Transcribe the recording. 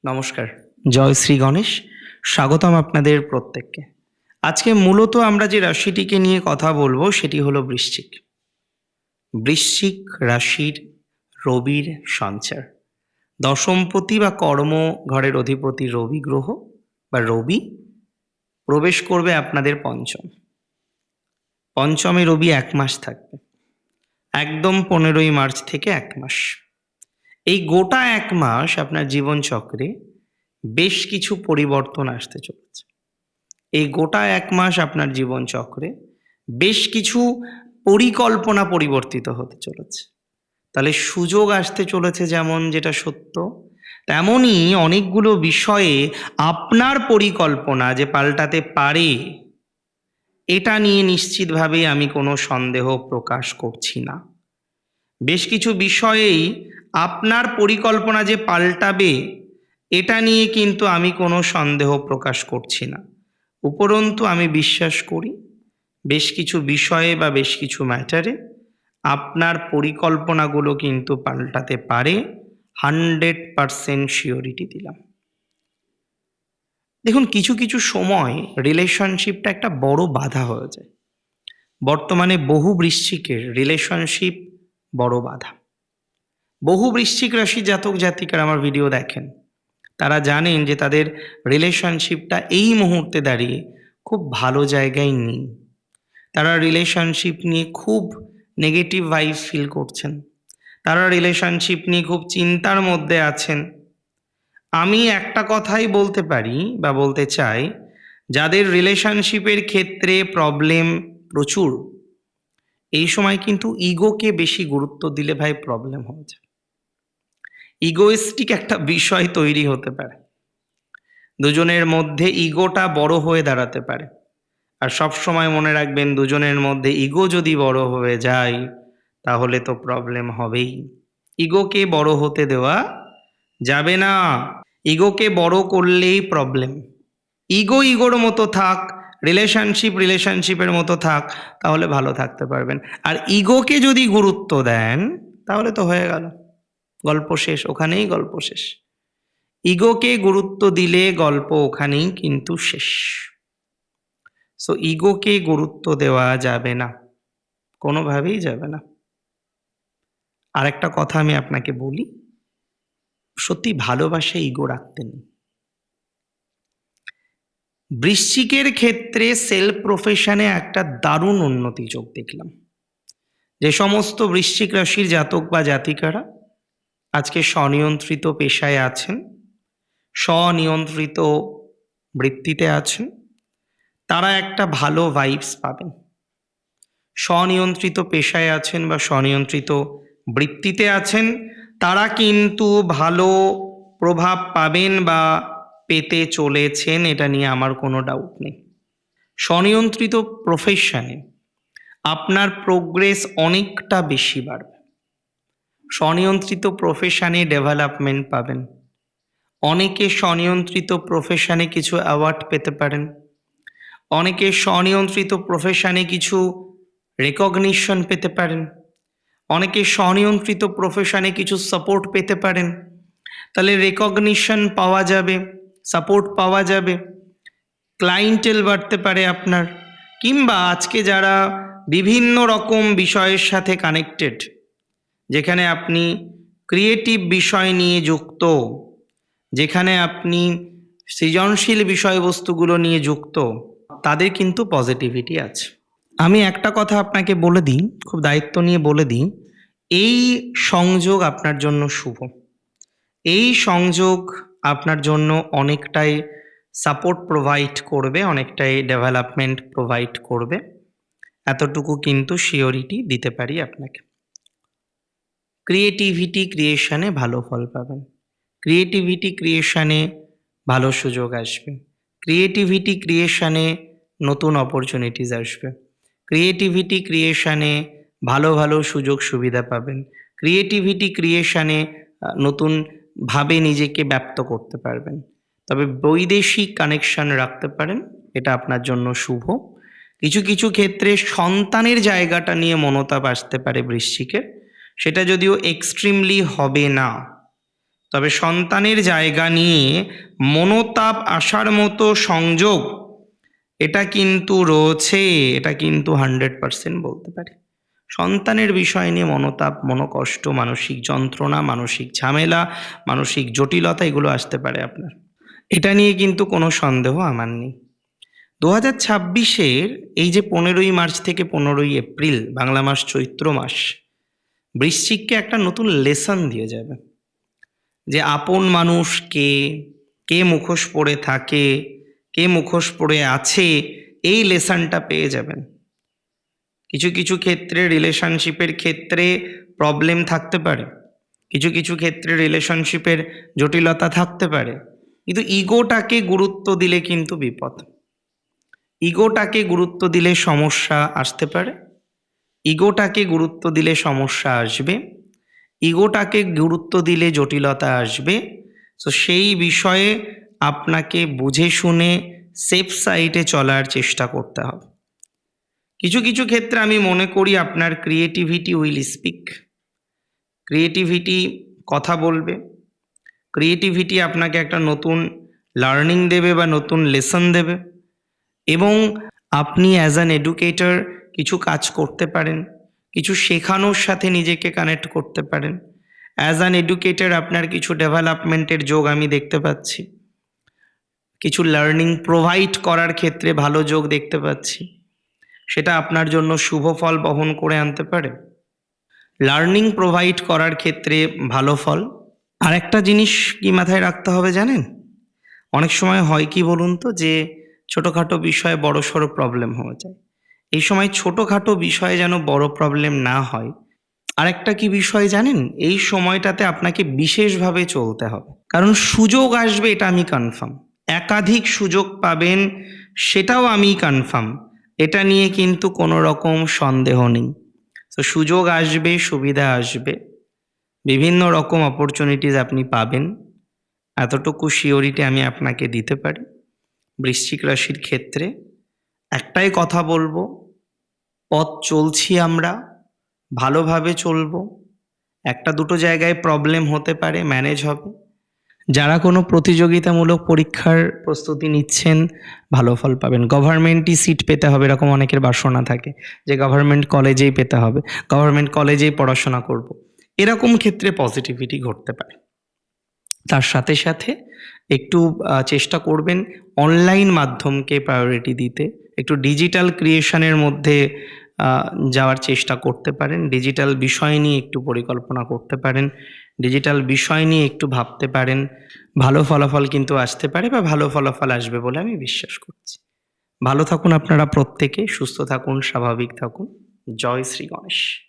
নমস্কার, জয় শ্রী গণেশ। স্বাগতম আপনাদের প্রত্যেককে। আজকে মূলত আমরা যে রাশিটিকে নিয়ে কথা বলবো সেটি হলো বৃশ্চিক। বৃশ্চিক রাশির রবির সঞ্চার। দশমপতি বা কর্ম ঘরের অধিপতি রবি গ্রহ বা রবি প্রবেশ করবে আপনাদের পঞ্চমে রবি 1 মাস থাকবে, একদম 15ই মার্চ থেকে 1 মাস। এই গোটা 1 মাস আপনার জীবনচক্রে বেশ কিছু পরিবর্তন আসতে চলেছে। এই গোটা 1 মাস আপনার জীবনচক্রে বেশ কিছু পরিকল্পনা পরিবর্তিত হতে চলেছে। তাহলে সুযোগ আসতে চলেছে যেমন, যেটা সত্য, তেমনই অনেকগুলো বিষয়ে আপনার পরিকল্পনা যে পাল্টাতে পারে, এটা নিয়ে নিশ্চিতভাবেই আমি কোনো সন্দেহ প্রকাশ করছি না। বেশ কিছু বিষয়েই আপনার পরিকল্পনা যে পাল্টাবে, এটা নিয়ে কিন্তু আমি কোনো সন্দেহ প্রকাশ করছি না। উপরন্তু আমি বিশ্বাস করি বেশ কিছু বিষয়ে বা বেশ কিছু ম্যাটারে আপনার পরিকল্পনাগুলো কিন্তু পাল্টাতে পারে। 100% শিওরিটি দিলাম। দেখুন, কিছু কিছু সময় রিলেশনশিপটা একটা বড় বাধা হয়ে যায়। বর্তমানে বহু বৃশ্চিকের রিলেশনশিপ বড় বাধা। বহু বৃশ্চিক রাশি জাতক জাতিকারা আমার ভিডিও দেখেন, তারা জানেন যে তাদের রিলেশনশিপটা এই মুহূর্তে দাঁড়িয়ে খুব ভালো জায়গায় নেই। তারা রিলেশনশিপ নিয়ে খুব নেগেটিভ ভাইবস ফিল করছেন। তারা রিলেশনশিপ নিয়ে খুব চিন্তার মধ্যে আছেন। আমি একটা কথাই বলতে পারি বা বলতে চাই, যাদের রিলেশনশিপের ক্ষেত্রে প্রবলেম প্রচুর, এই সময় কিন্তু ইগোকে বেশি গুরুত্ব দিলে ভাই প্রবলেম হয়ে যায়। ইগোইস্টিক একটা বিষয় তৈরি হতে পারে, দুজনের মধ্যে ইগোটা বড় হয়ে দাঁড়াতে পারে। আর সব সময় মনে রাখবেন, দুজনের মধ্যে ইগো যদি বড় হয়ে যায় তাহলে তো প্রবলেম হবেই। ইগোকে বড় হতে দেওয়া যাবে না। ইগোকে বড় করলেই প্রবলেম। ইগোর মতো থাক, রিলেশনশিপের মতো থাক, তাহলে ভালো থাকতে পারবেন। আর ইগোকে যদি গুরুত্ব দেন তাহলে তো হয়ে গেল, গল্প শেষ, ওখানেই গল্প শেষ। ইগোকে গুরুত্ব দিলে গল্প ওখানেই কিন্তু শেষ। সো ইগোকে গুরুত্ব দেওয়া যাবে না, কোনোভাবেই যাবে না। আর একটা কথা আমি আপনাকে বলি, সত্যি ভালোবাসায় ইগো রাখতে নেই। বৃশ্চিকের ক্ষেত্রে সেলফ প্রফেশনে একটা দারুণ উন্নতি যোগ দেখলাম। যে সমস্ত বৃশ্চিক রাশির জাতক বা জাতিকারা আজকে স্বনিয়ন্ত্রিত পেশায় আছেন, স্বনিয়ন্ত্রিত বৃত্তিতে আছেন, তারা একটা ভালো ভাইবস পাবেন। স্বনিয়ন্ত্রিত পেশায় আছেন বা স্বনিয়ন্ত্রিত বৃত্তিতে আছেন, তারা কিন্তু ভালো প্রভাব পাবেন বা পেতে চলেছেন, এটা নিয়ে আমার কোনো ডাউট নেই। স্বনিয়ন্ত্রিত প্রফেশনে আপনার প্রোগ্রেস অনেকটা বেশি বাড়বে। স্বনিয়ন্ত্রিত প্রফেশনে ডেভেলপমেন্ট পাবেন। অনেকে স্বনিয়ন্ত্রিত প্রফেশনে কিছু অ্যাওয়ার্ড পেতে পারেন। অনেকে স্বনিয়ন্ত্রিত প্রফেশনে কিছু রেকগনিশন পেতে পারেন। অনেকে স্বনিয়ন্ত্রিত প্রফেশনে কিছু সাপোর্ট পেতে পারেন। তাহলে রেকগনিশন পাওয়া যাবে, সাপোর্ট পাওয়া যাবে, ক্লায়েন্টেল বাড়তে পারে আপনার। কিংবা আজকে যারা বিভিন্ন রকম বিষয়ের সাথে কানেক্টেড, যেখানে আপনি ক্রিয়েটিভ বিষয় নিয়ে যুক্ত, যেখানে আপনি সৃজনশীল বিষয়বস্তুগুলো নিয়ে যুক্ত, তাদের কিন্তু পজিটিভিটি আছে। আমি একটা কথা আপনাকে বলে দিই, খুব দায়িত্ব নিয়ে বলে দিই, এই সংযোগ আপনার জন্য শুভ। এই সংযোগ আপনার জন্য অনেকটাই সাপোর্ট প্রোভাইড করবে, অনেকটাই ডেভেলপমেন্ট প্রোভাইড করবে, এতটুকু কিন্তু শিওরিটি দিতে পারি আপনাকে। ক্রিয়েটিভিটি ক্রিয়েশনে ভালো ফল পাবেন। ক্রিয়েটিভিটি ক্রিয়েশনে ভালো সুযোগ আসবে। ক্রিয়েটিভিটি ক্রিয়েশনে নতুন অপরচুনিটিস আসবে। ক্রিয়েটিভিটি ক্রিয়েশনে ভালো ভালো সুযোগ সুবিধা পাবেন। ক্রিয়েটিভিটি ক্রিয়েশনে নতুনভাবে নিজেকে ব্যক্ত করতে পারবেন। তবে বৈদেশিক কানেকশন রাখতে পারেন, এটা আপনার জন্য শুভ। কিছু কিছু ক্ষেত্রে সন্তানের জায়গাটা নিয়ে মনোতাপ আসতে পারে বৃশ্চিকের, সেটা যদিও এক্সট্রিমলি হবে না, তবে সন্তানের জায়গা নিয়ে মনোতাপ আসার মতো সংযোগ এটা কিন্তু রয়েছে, এটা কিন্তু 100% বলতে পারি। সন্তানের বিষয় নিয়ে মনোতাপ, মনোকষ্ট, মানসিক যন্ত্রণা, মানসিক ঝামেলা, মানসিক জটিলতা এগুলো আসতে পারে আপনার। এটা নিয়ে কিন্তু কোনো সন্দেহ আমার নেই। 2026-এর এই যে 15ই মার্চ থেকে 15ই এপ্রিল বাংলা মাস চৈত্র মাস, বৃশ্চিককে একটা নতুন লেসন দিয়ে যাবে যে আপন মানুষ কে, কে মুখোশ পরে থাকে, কে মুখোশ পরে আছে, এই লেসনটা পেয়ে যাবেন। কিছু কিছু ক্ষেত্রে রিলেশনশিপের ক্ষেত্রে প্রবলেম থাকতে পারে, কিছু কিছু ক্ষেত্রে রিলেশনশিপের জটিলতা থাকতে পারে, কিন্তু ইগোটাকে গুরুত্ব দিলে কিন্তু বিপদ। ইগোটাকে গুরুত্ব দিলে সমস্যা আসতে পারে, ইগোটাকে গুরুত্ব দিলে সমস্যা আসবে, ইগোটাকে গুরুত্ব দিলে জটিলতা আসবে। তো সেই বিষয়ে আপনাকে বুঝে শুনে সেফ সাইডে চলার চেষ্টা করতে হবে। কিছু কিছু ক্ষেত্রে আমি মনে করি আপনার ক্রিয়েটিভিটি উইল স্পিক, ক্রিয়েটিভিটি কথা বলবে, ক্রিয়েটিভিটি আপনাকে একটা নতুন লার্নিং দেবে বা নতুন লেসন দেবে, এবং আপনি অ্যাজ অ্যান এডুকেটর কিছু কাজ করতে পারেন, কিছু শেখানোর সাথে নিজেকে কানেক্ট করতে পারেন। অ্যাজ অ্যান এডুকেটর আপনার কিছু ডেভেলপমেন্টের যোগ আমি দেখতে পাচ্ছি, কিছু লার্নিং প্রোভাইড করার ক্ষেত্রে ভালো যোগ দেখতে পাচ্ছি, সেটা আপনার জন্য শুভ ফল বহন করে আনতে পারে। লার্নিং প্রোভাইড করার ক্ষেত্রে ভালো ফল। আর একটা জিনিস কি মাথায় রাখতে হবে জানেন, অনেক সময় হয় কি বলুন তো, যে ছোটোখাটো বিষয়ে বড় সড়ো প্রবলেম হয়ে যায়। এই সময় ছোটোখাটো বিষয়ে যেন বড় প্রবলেম না হয়, আরেকটা কি বিষয় জানেন, এই সময়টাতে আপনাকে বিশেষভাবে চলতে হবে, কারণ সুযোগ আসবে এটা আমি কনফার্ম, একাধিক সুযোগ পাবেন সেটাও আমি কনফার্ম, এটা নিয়ে কিন্তু কোনো রকম সন্দেহ নেই। তো সুযোগ আসবে, সুবিধা আসবে, বিভিন্ন রকম অপরচুনিটিস আপনি পাবেন, এতটুকু সিওরিটি আমি আপনাকে দিতে পারি। বৃশ্চিক রাশির ক্ষেত্রে একটাই কথা বলবো, পথ চলছি আমরা, ভালোভাবে চলবো। একটা দুটো জায়গায় প্রবলেম হতে পারে, ম্যানেজ হবে। যারা কোনো প্রতিযোগিতামূলক পরীক্ষার প্রস্তুতি নিচ্ছেন ভালো ফল পাবেন। গভর্নমেন্টই সিট পেতে হবে এরকম অনেকের বাসনা থাকে, যে গভর্নমেন্ট কলেজেই পেতে হবে, গভর্নমেন্ট কলেজেই পড়াশোনা করব, এরকম ক্ষেত্রে পজিটিভিটি ঘটতে পারে। তার সাথে সাথে একটু চেষ্টা করবেন অনলাইন মাধ্যমকে প্রায়োরিটি দিতে, একটু ডিজিটাল ক্রিয়েশনের মধ্যে যাওয়ার চেষ্টা করতে পারেন, ডিজিটাল বিষয় নিয়ে একটু পরিকল্পনা করতে পারেন, ডিজিটাল বিষয় নিয়ে একটু ভাবতে পারেন। ভালো ফলাফল কিন্তু আসতে পারে বা ভালো ফলাফল আসবে বলে আমি বিশ্বাস করছি। ভালো থাকুন আপনারা প্রত্যেকে, সুস্থ থাকুন, স্বাভাবিক থাকুন। জয় শ্রী গণেশ।